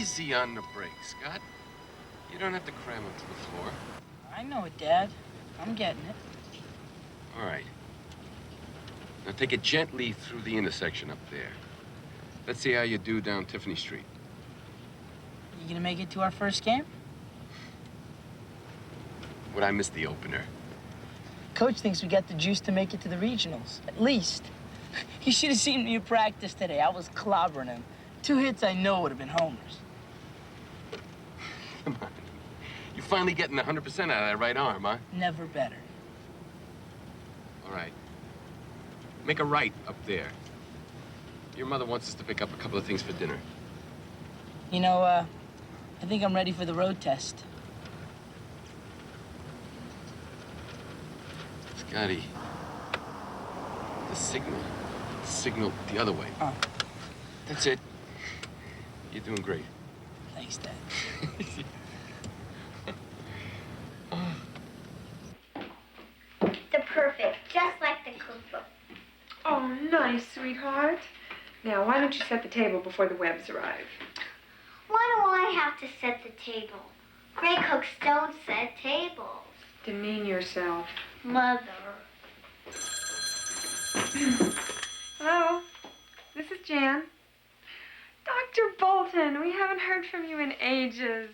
easy on the brakes, Scott. You don't have to cram them to the floor. I know it, Dad. I'm getting it. All right. Now take it gently through the intersection up there. Let's see how you do down Tiffany Street. You gonna make it to our first game? Would I miss the opener? Coach thinks we got the juice to make it to the regionals, at least. You should have seen me in practice today. I was clobbering him. 2 hits I know would have been homers. Come on. You're finally getting 100% out of that right arm, huh? Never better. All right. Make a right up there. Your mother wants us to pick up a couple of things for dinner. You know, I think I'm ready for the road test. Scotty, the signal the other way. Oh. That's it. You're doing great. Thanks, Dad. The perfect, just like the cookbook. Oh, nice, sweetheart. Now, why don't you set the table before the Webbs arrive? Why do I have to set the table? Great cooks don't set tables. Demean yourself. Mother. Hello, this is Jan. Dr. Bolton, we haven't heard from you in ages.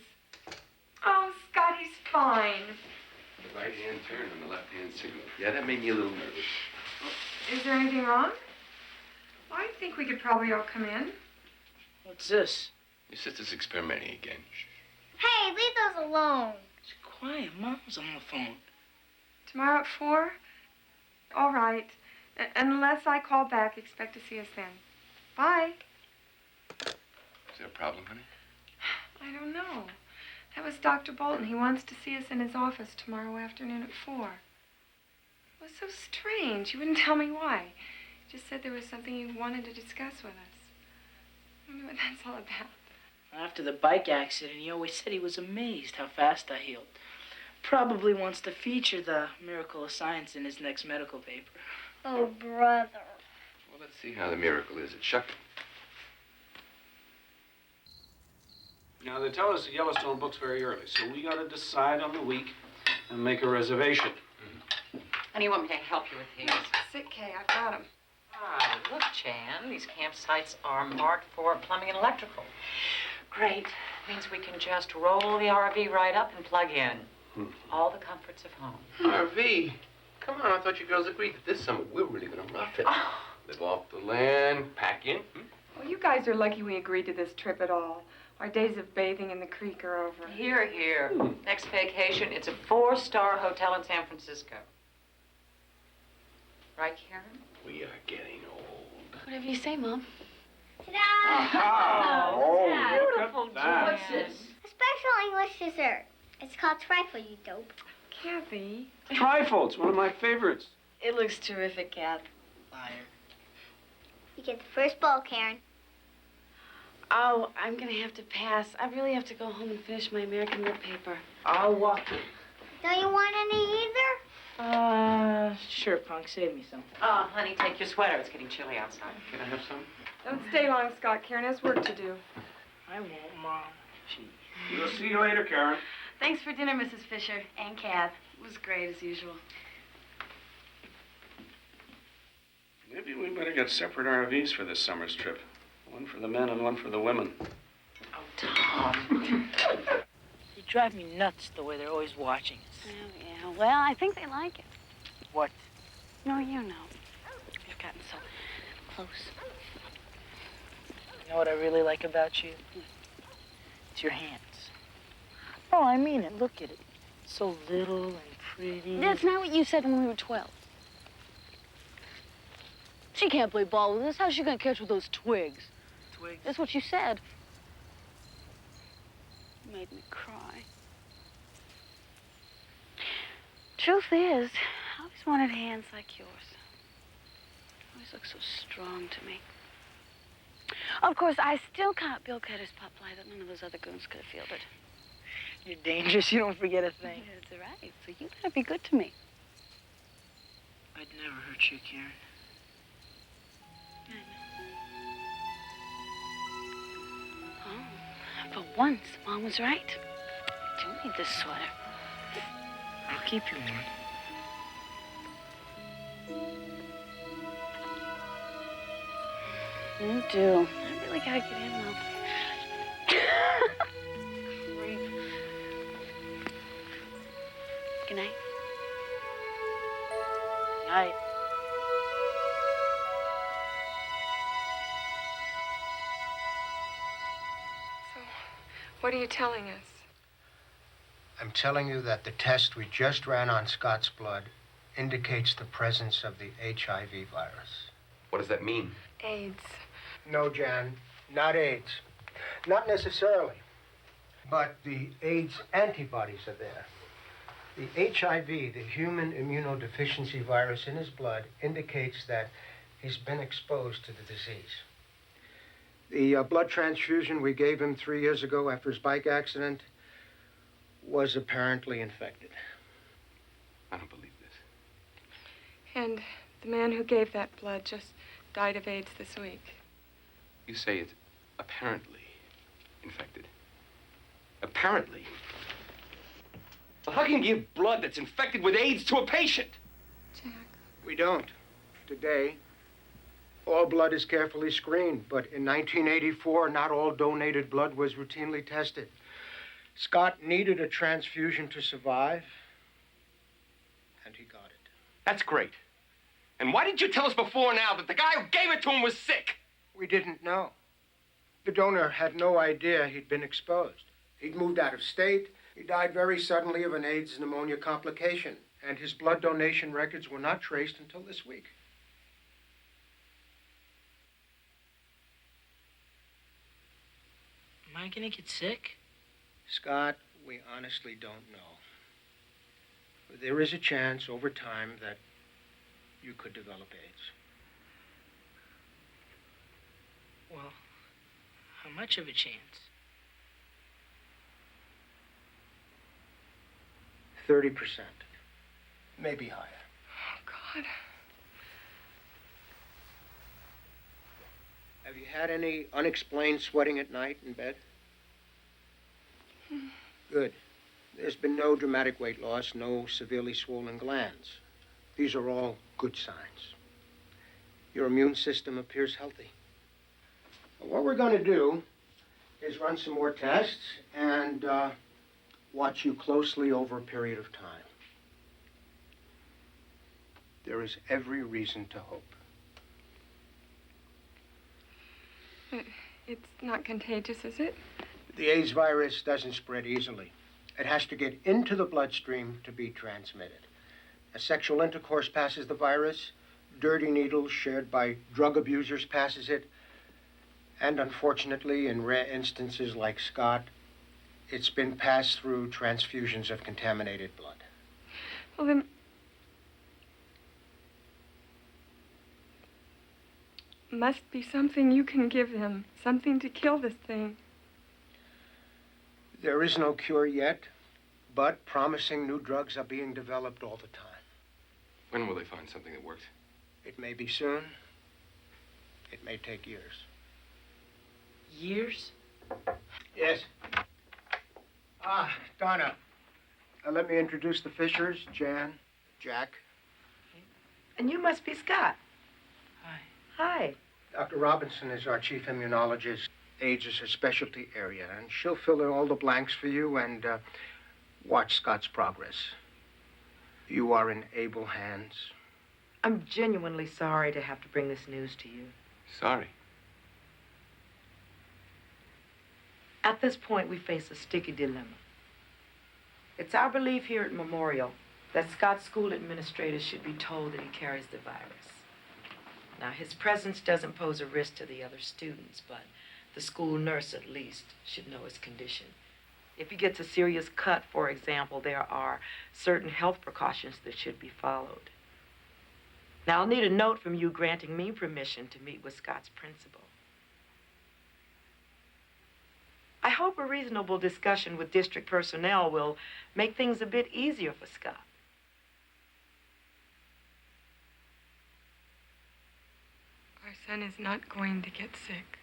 Oh, Scotty's fine. The right-hand turn and the left-hand signal. Yeah, that made me a little nervous. Is there anything wrong? Well, I think we could probably all come in. What's this? Your sister's experimenting again. Hey, leave those alone. It's quiet. Mom's on the phone. Tomorrow at 4? All right. Unless I call back, expect to see us then. Bye. Is there a problem, honey? I don't know. That was Dr. Bolton. He wants to see us in his office tomorrow afternoon at 4. It was so strange. He wouldn't tell me why. He just said there was something he wanted to discuss with us. I don't know what that's all about. After the bike accident, he always said he was amazed how fast I healed. Probably wants to feature the miracle of science in his next medical paper. Oh, brother. Well, let's see how the miracle is at Shuck. Now, they tell us the Yellowstone book's very early, so we gotta decide on the week and make a reservation. And you want me to help you with these? Sit, Kay. I've got him. Ah, look, Jan, these campsites are marked for plumbing and electrical. Great. Means we can just roll the RV right up and plug in. All the comforts of home. RV? Come on, I thought you girls agreed that this summer we're really gonna rough it. Oh. Live off the land, pack in. Well, you guys are lucky we agreed to this trip at all. Our days of bathing in the creek are over. Here, here. Next vacation, it's a 4-star hotel in San Francisco. Right, Karen? We are getting old. Whatever you say, Mom. Ta-da! Oh, Beautiful, look at that. What's this? A special English dessert. It's called trifle, you dope. Kathy. Trifle, it's one of my favorites. It looks terrific, Kath. Liar. You get the first bowl, Karen. Oh, I'm gonna have to pass. I really have to go home and finish my American Lit paper. I'll walk you. Don't you want any either? Sure, punk. Save me some. Oh, honey, take your sweater. It's getting chilly outside. Can I have some? Don't stay long, Scott. Karen has work to do. I won't, Mom. Gee. We'll see you later, Karen. Thanks for dinner, Mrs. Fisher and Kath. It was great, as usual. Maybe we better get separate RVs for this summer's trip. One for the men and one for the women. Oh, Tom. They drive me nuts the way they're always watching us. Oh, yeah. Well, I think they like it. What? No, you know. We've gotten so close. You know what I really like about you? It's your hands. Oh, I mean it. Look at it. So little and pretty. That's not what you said when we were 12. She can't play ball with us. How's she gonna catch with those twigs? Twigs. That's what you said. You made me cry. Truth is, I always wanted hands like yours. You always look so strong to me. Of course, I still can't bilk Hedder's pup lie that none of those other goons could have fielded. You're dangerous. You don't forget a thing. That's right. So you better be good to me. I'd never hurt you, Karen. Oh, For once, Mom was right. I do need this sweater. I'll keep you warm. You do. I really gotta get in, though. Great. Good night. Night. So, what are you telling us? I'm telling you that the test we just ran on Scott's blood indicates the presence of the HIV virus. What does that mean? AIDS. No, Jan, not AIDS. Not necessarily. But the AIDS antibodies are there. The HIV, the human immunodeficiency virus in his blood, indicates that he's been exposed to the disease. The blood transfusion we gave him 3 years ago after his bike accident was apparently infected. I don't believe this. And the man who gave that blood just died of AIDS this week. You say it's apparently infected. Apparently? Well, how can you give blood that's infected with AIDS to a patient? Jack. We don't. Today, all blood is carefully screened, but in 1984, not all donated blood was routinely tested. Scott needed a transfusion to survive, and he got it. That's great. And why didn't you tell us before now that the guy who gave it to him was sick? We didn't know. The donor had no idea he'd been exposed. He'd moved out of state. He died very suddenly of an AIDS pneumonia complication, and his blood donation records were not traced until this week. Am I gonna get sick? Scott, we honestly don't know. But there is a chance over time that you could develop AIDS. Well, how much of a chance? 30%. Maybe higher. Oh, God. Have you had any unexplained sweating at night in bed? Good. There's been no dramatic weight loss, no severely swollen glands. These are all good signs. Your immune system appears healthy. What we're going to do is run some more tests and watch you closely over a period of time. There is every reason to hope. It's not contagious, is it? The AIDS virus doesn't spread easily. It has to get into the bloodstream to be transmitted. As sexual intercourse passes the virus, dirty needles shared by drug abusers passes it, and unfortunately, in rare instances like Scott, it's been passed through transfusions of contaminated blood. Well, then... must be something you can give him. Something to kill this thing. There is no cure yet, but promising new drugs are being developed all the time. When will they find something that works? It may be soon. It may take years. Years? Yes. Donna. Let me introduce the Fishers, Jan, Jack. And you must be Scott. Hi. Hi. Dr. Robinson is our chief immunologist. AIDS is her specialty area, and she'll fill in all the blanks for you and watch Scott's progress. You are in able hands. I'm genuinely sorry to have to bring this news to you. Sorry. At this point, we face a sticky dilemma. It's our belief here at Memorial that Scott's school administrators should be told that he carries the virus. Now, his presence doesn't pose a risk to the other students, but the school nurse, at least, should know his condition. If he gets a serious cut, for example, there are certain health precautions that should be followed. Now, I'll need a note from you granting me permission to meet with Scott's principal. I hope a reasonable discussion with district personnel will make things a bit easier for Scott. Our son is not going to get sick.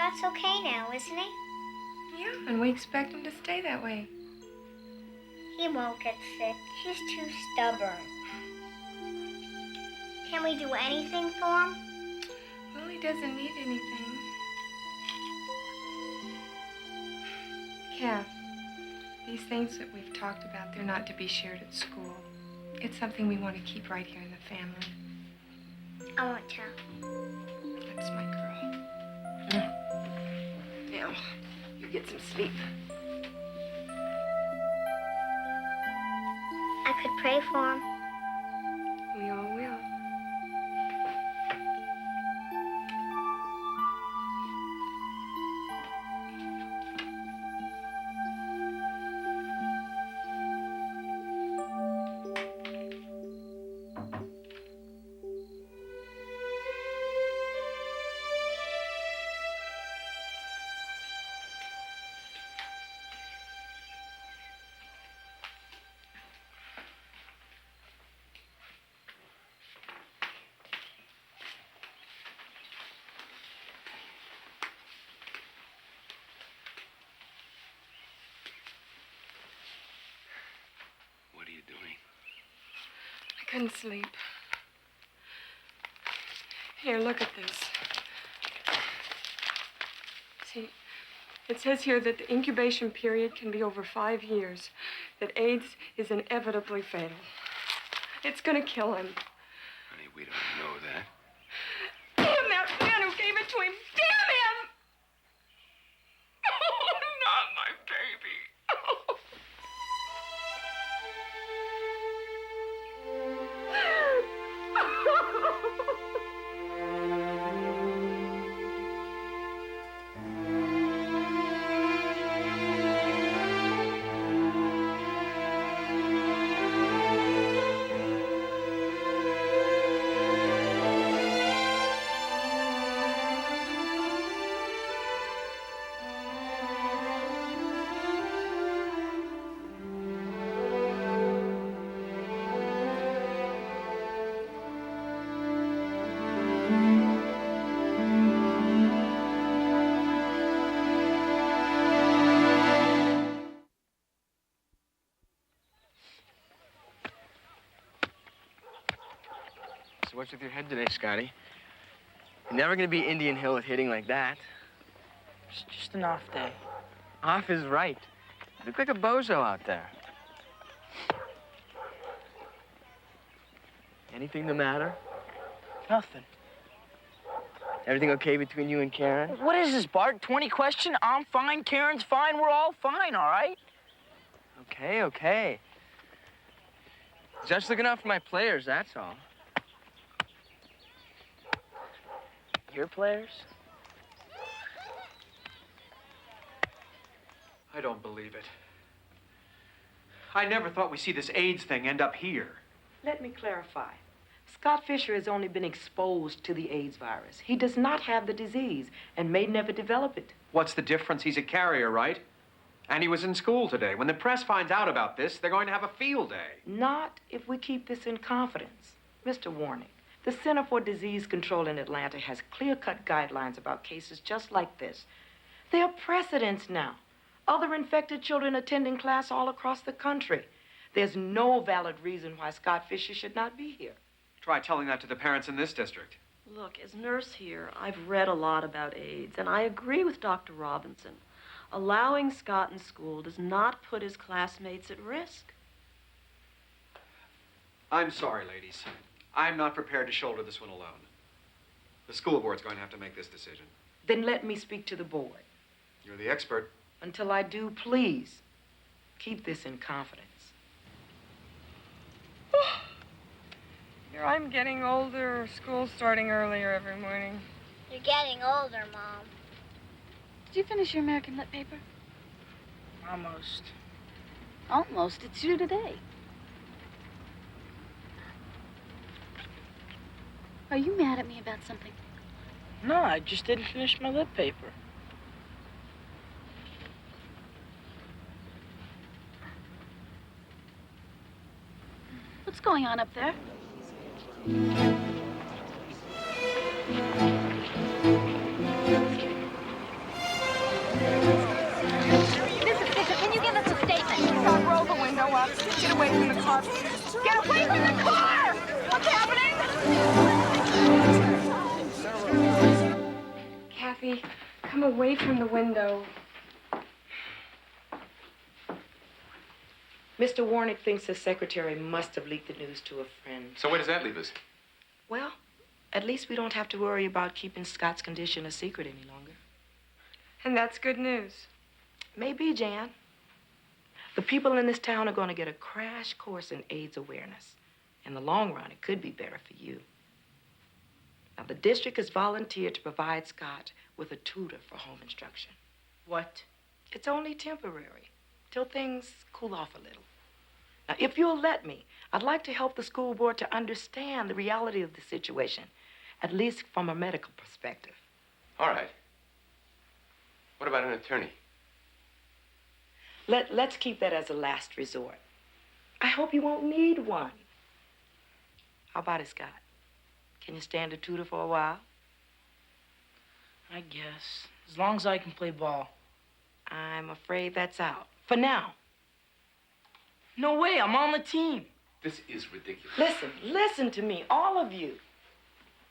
Scott's okay now, isn't he? Yeah, and we expect him to stay that way. He won't get sick. He's too stubborn. Can we do anything for him? Well, he doesn't need anything. Kath, these things that we've talked about, they're not to be shared at school. It's something we want to keep right here in the family. I won't tell. That's my girl. Now, you get some sleep. I could pray for him. We all will. What are you doing? I couldn't sleep. Here, look at this. See, it says here that the incubation period can be over 5 years, that AIDS is inevitably fatal. It's gonna kill him. Honey, we don't know that. Damn that man who gave it to him! Damn him! Oh, not my baby. So what's with your head today, Scotty? You're never gonna be Indian Hill at hitting like that. It's just an off day. Off is right. You look like a bozo out there. Anything the matter? Nothing. Everything okay between you and Karen? What is this, Bart? 20 question? I'm fine, Karen's fine, we're all fine, all right? Okay, okay. Just looking out for my players, that's all. Your players? I don't believe it. I never thought we'd see this AIDS thing end up here. Let me clarify. Scott Fisher has only been exposed to the AIDS virus. He does not have the disease and may never develop it. What's the difference? He's a carrier, right? And he was in school today. When the press finds out about this, they're going to have a field day. Not if we keep this in confidence. Mr. Warnick, the Center for Disease Control in Atlanta has clear-cut guidelines about cases just like this. There are precedents now. Other infected children attending class all across the country. There's no valid reason why Scott Fisher should not be here. Try telling that to the parents in this district. Look, as nurse here, I've read a lot about AIDS, and I agree with Dr. Robinson. Allowing Scott in school does not put his classmates at risk. I'm sorry, ladies. I'm not prepared to shoulder this one alone. The school board's going to have to make this decision. Then let me speak to the board. You're the expert. Until I do, please, keep this in confidence. Here, I'm getting older, school's starting earlier every morning. You're getting older, Mom. Did you finish your American Lit paper? Almost. Almost. It's due today. Are you mad at me about something? No, I just didn't finish my lit paper. What's going on up there? I'm away from the window. Mr. Warnick thinks his secretary must have leaked the news to a friend. So where does that leave us? Well, at least we don't have to worry about keeping Scott's condition a secret any longer. And that's good news. Maybe, Jan. The people in this town are going to get a crash course in AIDS awareness. In the long run, it could be better for you. Now, the district has volunteered to provide Scott with a tutor for home instruction. What? It's only temporary, till things cool off a little. Now, if you'll let me, I'd like to help the school board to understand the reality of the situation, at least from a medical perspective. All right. What about an attorney? Let's keep that as a last resort. I hope you won't need one. How about it, Scott? Can you stand a tutor for a while? I guess. As long as I can play ball. I'm afraid that's out. For now. No way, I'm on the team. This is ridiculous. Listen to me, all of you.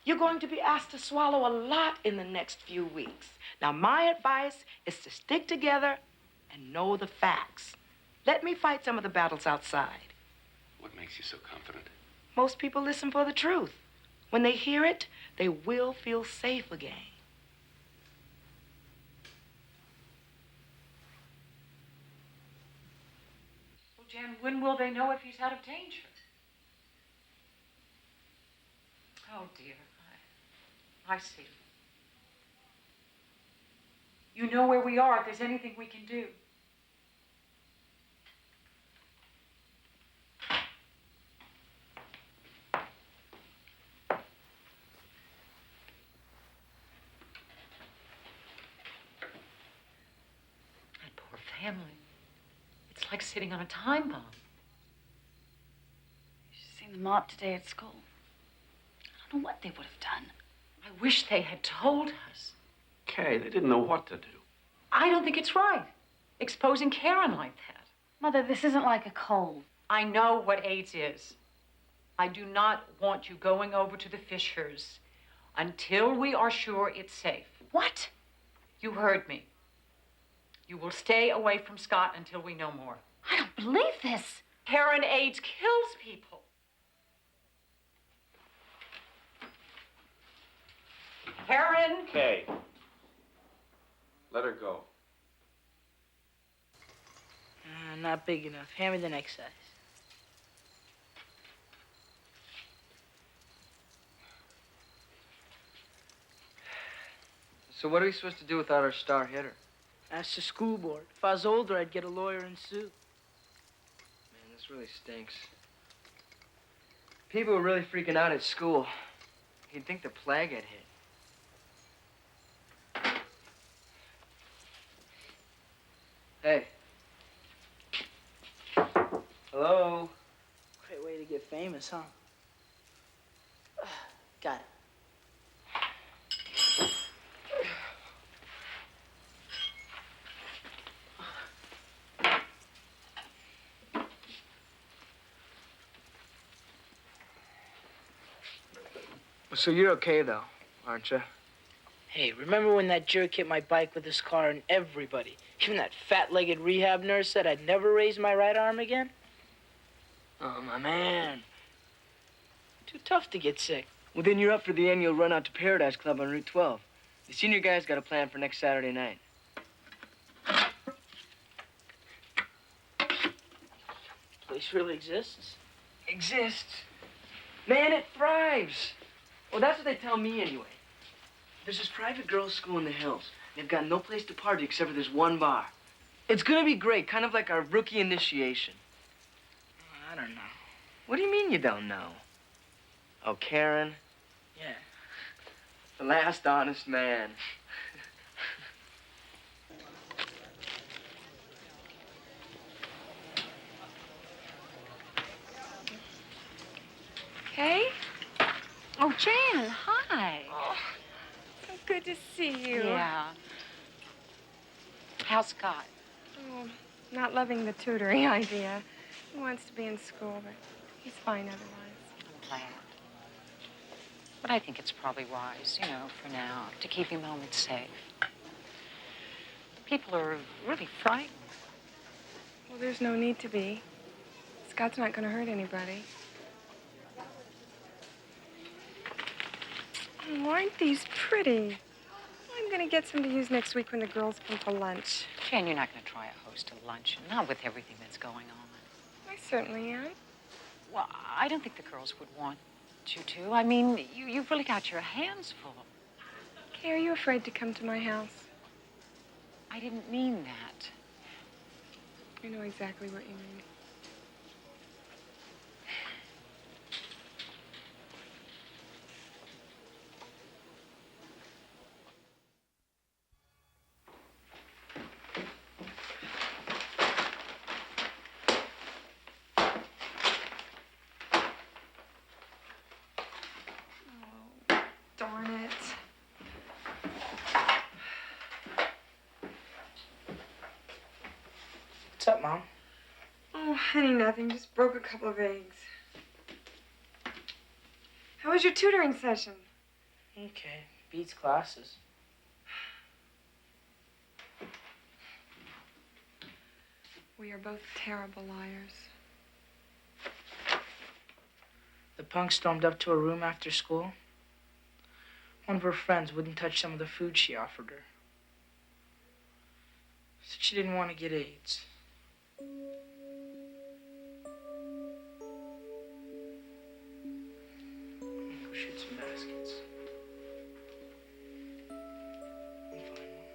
You're going to be asked to swallow a lot in the next few weeks. Now, my advice is to stick together and know the facts. Let me fight some of the battles outside. What makes you so confident? Most people listen for the truth. When they hear it, they will feel safe again. Well, Jan, when will they know if he's out of danger? Oh, dear. I see. You know where we are if there's anything we can do. That poor family. It's like sitting on a time bomb. You should have seen the mob today at school. I don't know what they would have done. I wish they had told us. Kay, they didn't know what to do. I don't think it's right, exposing Karen like that. Mother, this isn't like a cold. I know what AIDS is. I do not want you going over to the Fishers until we are sure it's safe. What? You heard me. You will stay away from Scott until we know more. I don't believe this. Karen, AIDS kills people. Karen! Kay, let her go. Not big enough. Hand me the next size. So what are we supposed to do without our star hitter? Ask the school board. If I was older, I'd get a lawyer and sue. Man, this really stinks. People were really freaking out at school. You'd think the plague had hit. Hey. Hello? Great way to get famous, huh? Got it. So you're okay, though, aren't you? Hey, remember when that jerk hit my bike with his car and everybody, even that fat-legged rehab nurse, said I'd never raise my right arm again? Oh, my man. Too tough to get sick. Well, then you're up for the annual Run Out to Paradise Club on Route 12. The senior guy's got a plan for next Saturday night. Place really exists? Exists? Man, it thrives. Well, that's what they tell me anyway. There's this private girls' school in the hills. They've got no place to party except for this one bar. It's gonna be great, kind of like our rookie initiation. I don't know. What do you mean you don't know? Oh, Karen? Yeah. The last honest man. Kay? Oh, Jan, hi. Oh, so good to see you. Yeah. How's Scott? Oh, not loving the tutoring idea. He wants to be in school, but he's fine otherwise. I'm glad. But I think it's probably wise, you know, for now, to keep him home and safe. People are really frightened. Well, there's no need to be. Scott's not going to hurt anybody. Oh, aren't these pretty? I'm going to get some to use next week when the girls come for lunch. Jan, you're not going to try a host a luncheon, not with everything that's going on. I certainly am. Well, I don't think the girls would want you to. I mean, you've really got your hands full. Kay, are you afraid to come to my house? I didn't mean that. I know exactly what you mean. Oh, darn it. What's up, Mom? Oh, honey, nothing. Just broke a couple of eggs. How was your tutoring session? Okay, beats classes. We are both terrible liars. The punk stormed up to her room after school. One of her friends wouldn't touch some of the food she offered her. Said she didn't want to get AIDS. Go shoot some baskets. I'm fine, Mom.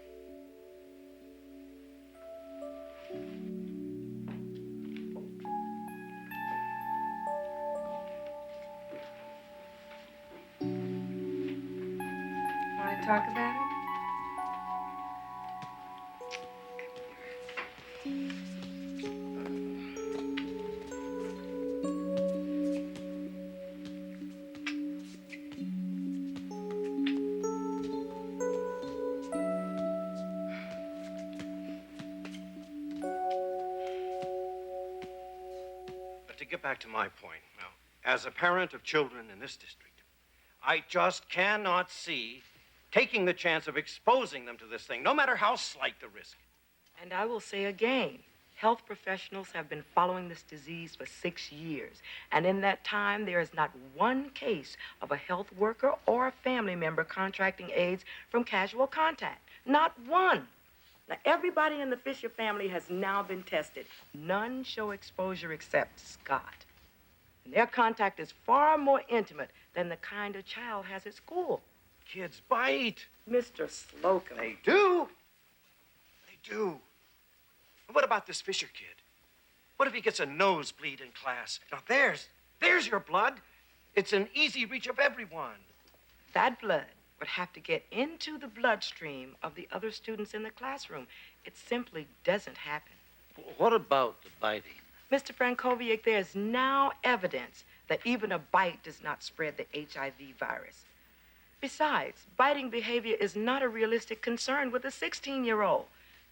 Want to talk about it? But to get back to my point, now, as a parent of children in this district, I just cannot see taking the chance of exposing them to this thing, no matter how slight the risk. And I will say again, health professionals have been following this disease for 6 years. And in that time, there is not one case of a health worker or a family member contracting AIDS from casual contact. Not one. Now, everybody in the Fisher family has now been tested. None show exposure except Scott. And their contact is far more intimate than the kind a child has at school. Kids bite. Mr. Slocum. They do. They do. And what about this Fisher kid? What if he gets a nosebleed in class? Now, there's your blood. It's an easy reach of everyone. That blood would have to get into the bloodstream of the other students in the classroom. It simply doesn't happen. What about the biting? Mr. Frankovic, there is now evidence that even a bite does not spread the HIV virus. Besides, biting behavior is not a realistic concern with a 16-year-old.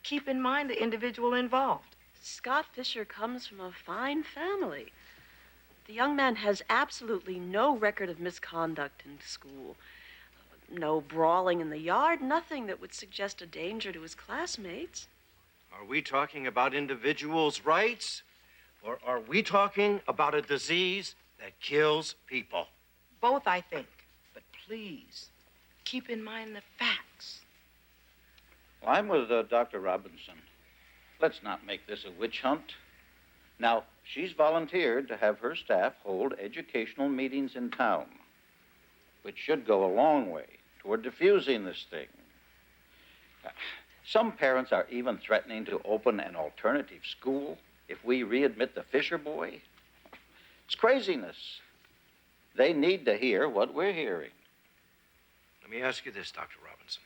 Keep in mind the individual involved. Scott Fisher comes from a fine family. The young man has absolutely no record of misconduct in school. No brawling in the yard, nothing that would suggest a danger to his classmates. Are we talking about individuals' rights? Or are we talking about a disease that kills people? Both, I think. But please, keep in mind the facts. Well, I'm with Dr. Robinson. Let's not make this a witch hunt. Now, she's volunteered to have her staff hold educational meetings in town, which should go a long way toward diffusing this thing. Some parents are even threatening to open an alternative school if we readmit the Fisher boy. It's craziness. They need to hear what we're hearing. Let me ask you this, Dr. Robinson.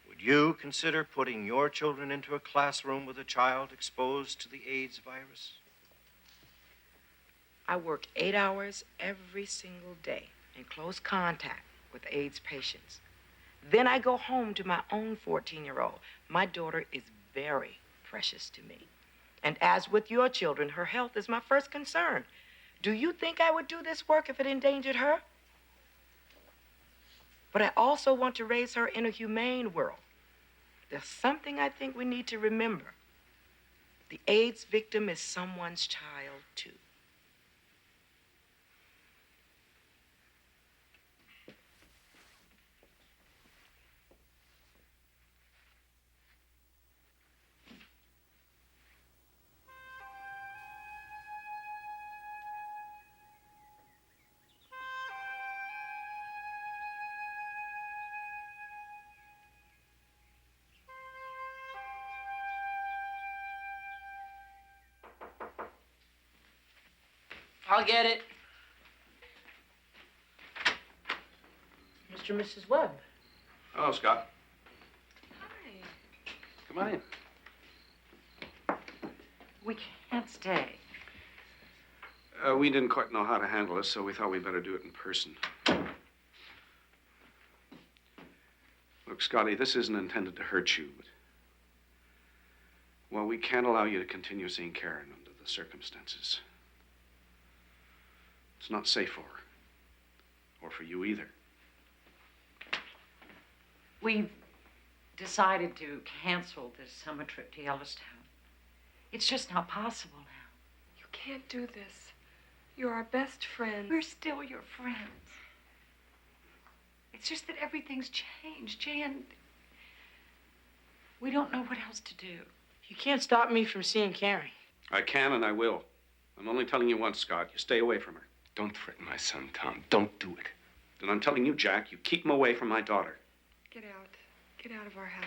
Would you consider putting your children into a classroom with a child exposed to the AIDS virus? I work 8 hours every single day in close contact with AIDS patients. Then I go home to my own 14-year-old. My daughter is very precious to me. And as with your children, her health is my first concern. Do you think I would do this work if it endangered her? But I also want to raise her in a humane world. there's something I think we need to remember. The AIDS victim is someone's child, too. I'll get it. Mr. and Mrs. Webb. Hello, Scott. Hi. Come on in. We can't stay. We didn't quite know how to handle this, so we thought we'd better do it in person. Look, Scotty, this isn't intended to hurt you, but... well, we can't allow you to continue seeing Karen under the circumstances. It's not safe for her. Or for you either. We've decided to cancel this summer trip to Yellowstone. It's just not possible now. You can't do this. You're our best friend. We're still your friends. It's just that everything's changed, Jan. We don't know what else to do. You can't stop me from seeing Karen. I can and I will. I'm only telling you once, Scott. You stay away from her. Don't threaten my son, Tom. Don't do it. And I'm telling you, Jack, you keep him away from my daughter. Get out. Get out of our house.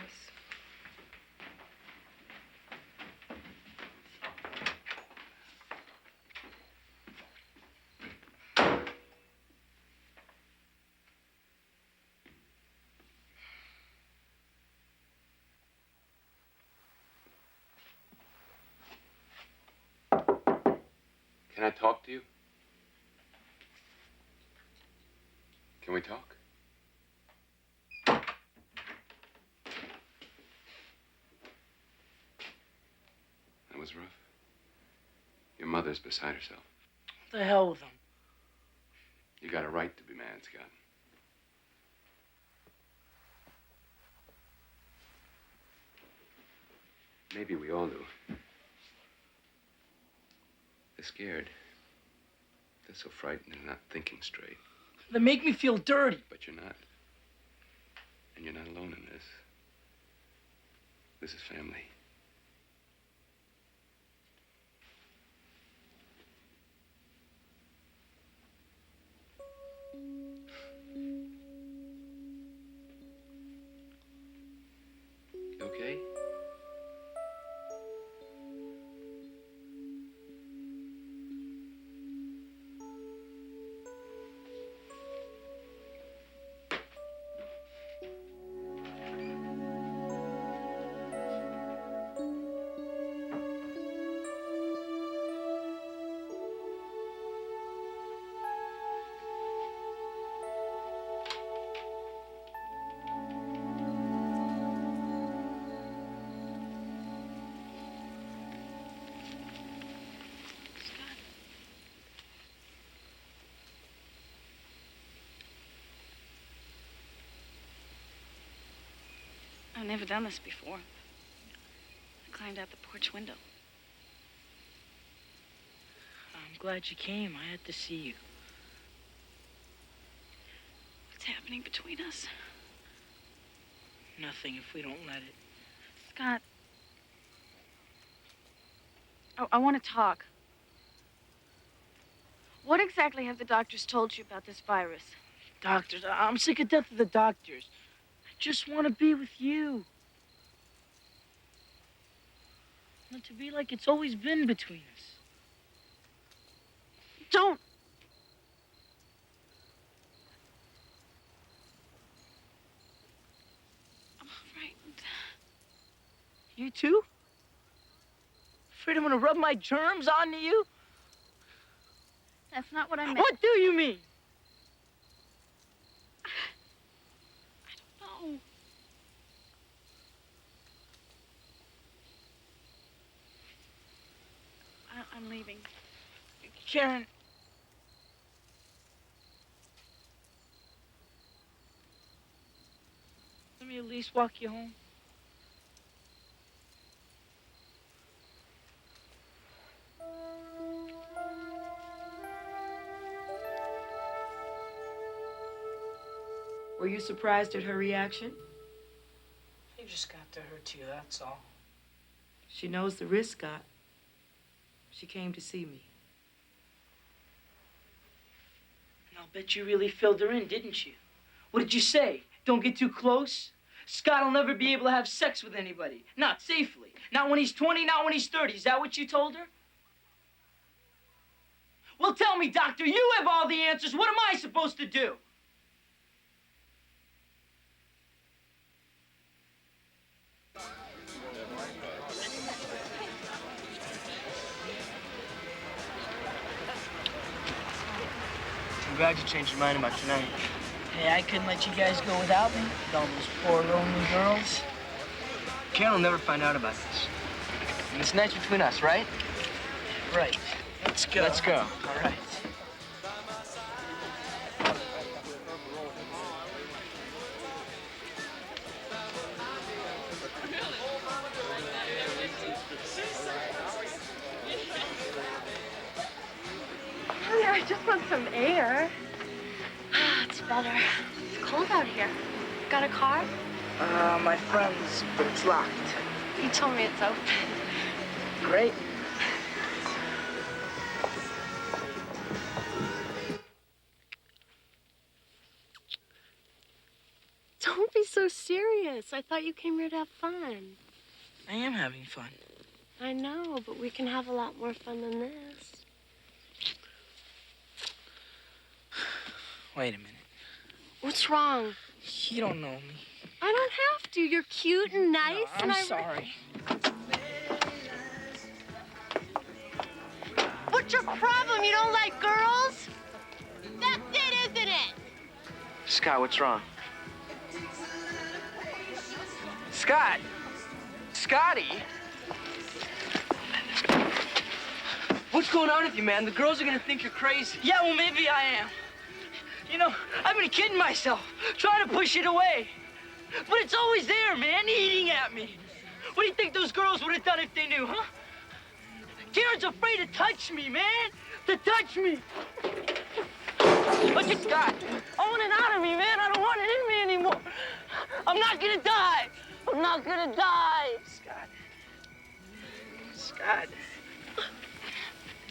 Can I talk to you? Can we talk? That was rough. Your mother's beside herself. What the hell with them? You got a right to be mad, Scott. Maybe we all do. They're scared. They're so frightened they're not thinking straight. They make me feel dirty. But you're not. And you're not alone in this. This is family. You okay? I've never done this before. I climbed out the porch window. I'm glad you came. I had to see you. What's happening between us? Nothing if we don't let it. Scott. I want to talk. What exactly have the doctors told you about this virus? Doctors, I'm sick of death of the doctors. I just want to be with you. I want to be like it's always been between us. Don't. I'm frightened. You too? Afraid I'm gonna rub my germs onto you? That's not what I meant. What do you mean? I don't know. I'm leaving. Karen. Let me at least walk you home. Were you surprised at her reaction? It just got to her too, that's all. She knows the risk, Scott. She came to see me. And I'll bet you really filled her in, didn't you? What did you say? Don't get too close? Scott'll never be able to have sex with anybody. Not safely. Not when he's 20, not when he's 30. Is that what you told her? Well, tell me, doctor, you have all the answers. What am I supposed to do? I'm glad you changed your mind about tonight. Hey, I couldn't let you guys go without me. With all those poor, lonely girls. Karen will never find out about this. And this night's between us, right? Right. Let's go. Let's go. All right. I just want some air. It's better. It's cold out here. Got a car? My friend's, but it's locked. You told me it's open. Great. Don't be so serious. I thought you came here to have fun. I am having fun. I know, but we can have a lot more fun than this. Wait a minute. What's wrong? You don't know me. I don't have to. You're cute and nice. No, and I'm sorry. What's your problem? You don't like girls? That's it, isn't it? Scott, what's wrong? Scott! Scotty! What's going on with you, man? The girls are gonna think you're crazy. Yeah, well, maybe I am. You know, I've been kidding myself, trying to push it away. But it's always there, man, eating at me. What do you think those girls would have done if they knew, huh? Karen's afraid to touch me, man. To touch me. Look at Scott. I want it out of me, man. I don't want it in me anymore. I'm not gonna die. I'm not gonna die. Scott. Scott.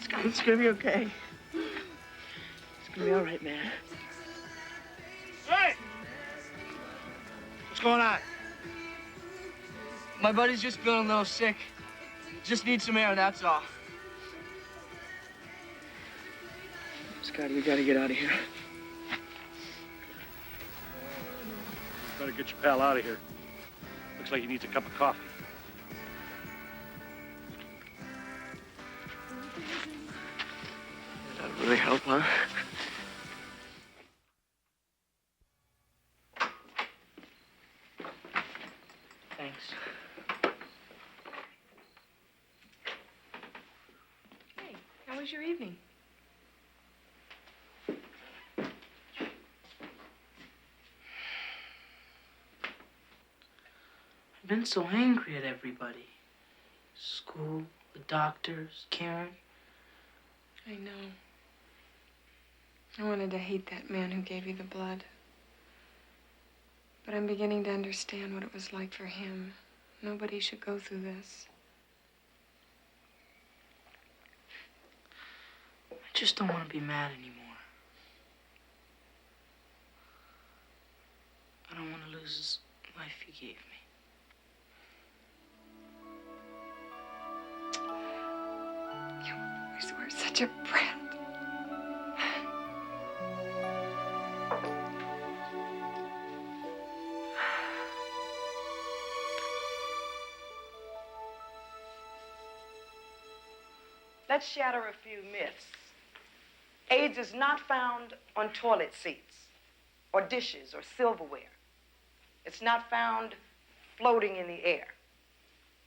Scott, it's gonna be okay. It's gonna be all right, man. Hey! What's going on? My buddy's just feeling a little sick. Just needs some air, that's all. Scotty, we gotta get out of here. Better get your pal out of here. Looks like he needs a cup of coffee. That'll really help, huh? Thanks. Hey, how was your evening? I've been so angry at everybody. School, the doctors, Karen. I know. I wanted to hate that man who gave you the blood. But I'm beginning to understand what it was like for him. Nobody should go through this. I just don't want to be mad anymore. I don't want to lose this life he gave me. You always were such a brat. Let's shatter a few myths. AIDS is not found on toilet seats or dishes or silverware. It's not found floating in the air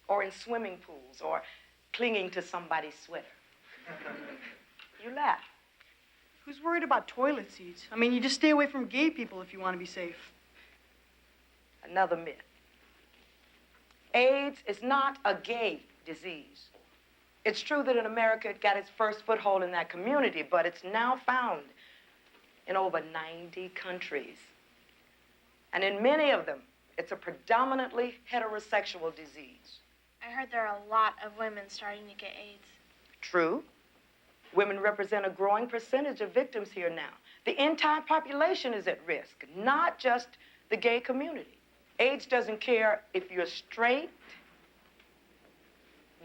or in swimming pools or clinging to somebody's sweater. You laugh. Who's worried about toilet seats? I mean, you just stay away from gay people if you want to be safe. Another myth. AIDS is not a gay disease. It's true that in America it got its first foothold in that community, but it's now found in over 90 countries. And in many of them, it's a predominantly heterosexual disease. I heard there are a lot of women starting to get AIDS. True. Women represent a growing percentage of victims here now. The entire population is at risk, not just the gay community. AIDS doesn't care if you're straight,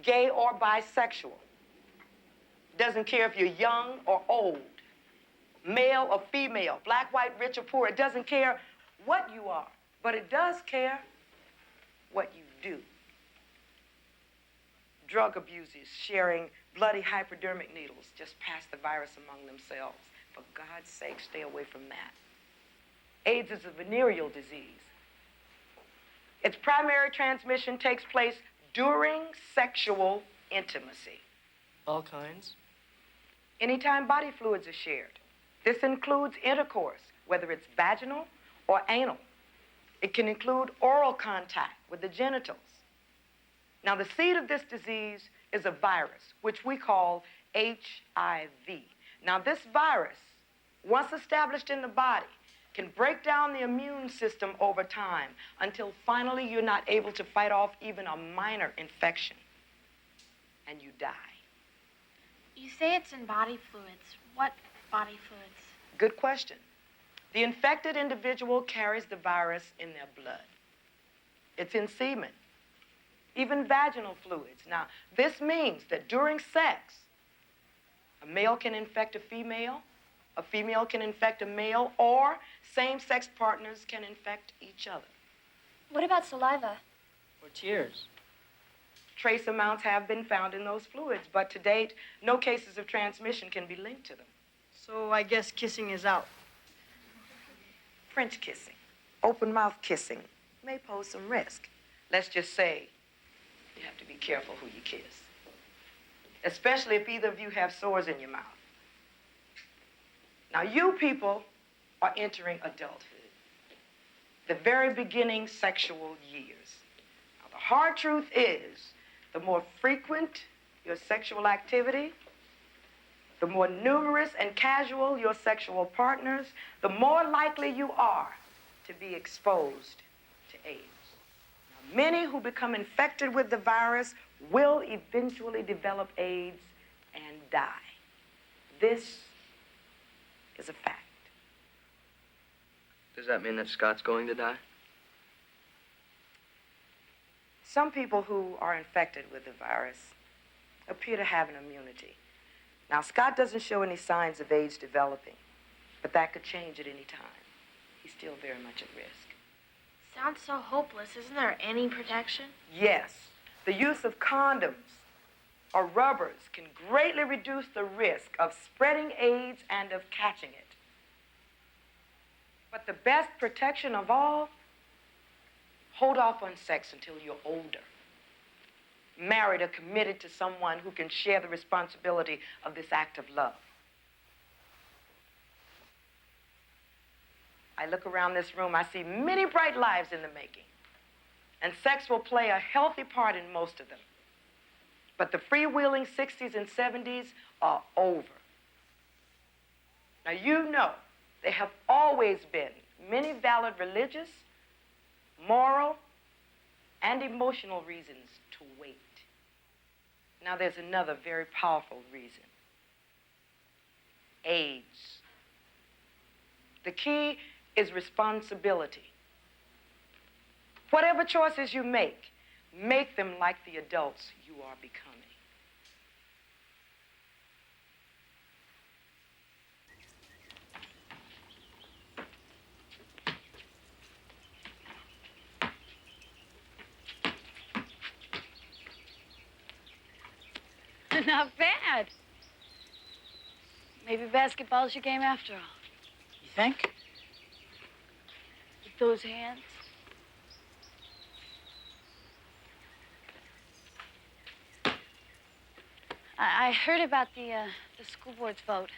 gay, or bisexual. Doesn't care if you're young or old, male or female, black, white, rich, or poor. It doesn't care what you are, but it does care what you do. Drug abusers sharing bloody hypodermic needles just pass the virus among themselves. For God's sake, stay away from that. AIDS is a venereal disease. Its primary transmission takes place during sexual intimacy. All kinds? Anytime body fluids are shared. This includes intercourse, whether it's vaginal or anal. It can include oral contact with the genitals. Now, the seed of this disease is a virus, which we call HIV. Now, this virus, once established in the body, can break down the immune system over time until finally you're not able to fight off even a minor infection, and you die. You say it's in body fluids. What body fluids? Good question. The infected individual carries the virus in their blood. It's in semen, even vaginal fluids. Now, this means that during sex, a male can infect a female can infect a male, or same-sex partners can infect each other. What about saliva? Or tears? Trace amounts have been found in those fluids, but to date, no cases of transmission can be linked to them. So I guess kissing is out. French kissing, open-mouth kissing may pose some risk. Let's just say you have to be careful who you kiss, especially if either of you have sores in your mouth. Now, you people are entering adulthood, the very beginning sexual years. Now, the hard truth is, the more frequent your sexual activity, the more numerous and casual your sexual partners, the more likely you are to be exposed to AIDS. Now, many who become infected with the virus will eventually develop AIDS and die. This is a fact. Does that mean that Scott's going to die? Some people who are infected with the virus appear to have an immunity. Now, Scott doesn't show any signs of AIDS developing, but that could change at any time. He's still very much at risk. Sounds so hopeless. Isn't there any protection? Yes, the use of condoms or rubbers can greatly reduce the risk of spreading AIDS and of catching it. But the best protection of all, hold off on sex until you're older. Married or committed to someone who can share the responsibility of this act of love. I look around this room, I see many bright lives in the making. And sex will play a healthy part in most of them. But the freewheeling 60s and 70s are over. Now, you know, there have always been many valid religious, moral, and emotional reasons to wait. Now, there's another very powerful reason. AIDS. The key is responsibility. Whatever choices you make them like the adults you are becoming. Not bad. Maybe basketball's your game after all. You think? With those hands. I heard about the school board's vote.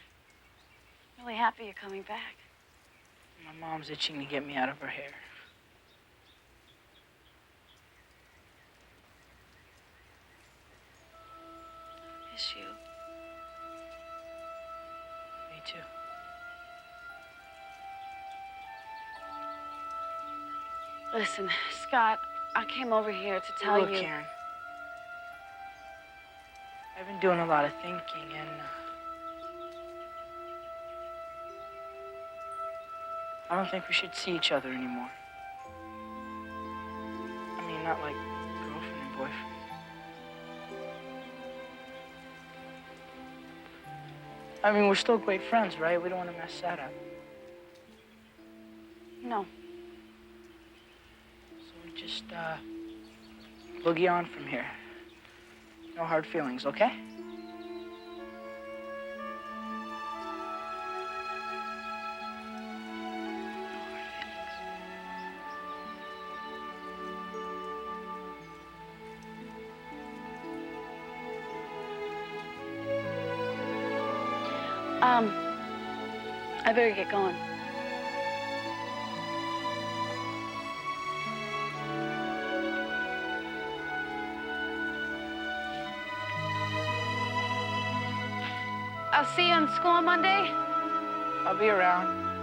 Really happy you're coming back. My mom's itching to get me out of her hair. Miss you. Me too. Listen, Scott, I came over here to tell Look, you... Karen. I've been doing a lot of thinking, and I don't think we should see each other anymore. I mean, not like girlfriend and boyfriend. I mean, we're still great friends, right? We don't want to mess that up. No. So we just, boogie on from here. No hard feelings, okay? I better get going. I'll see you in school on Monday. I'll be around.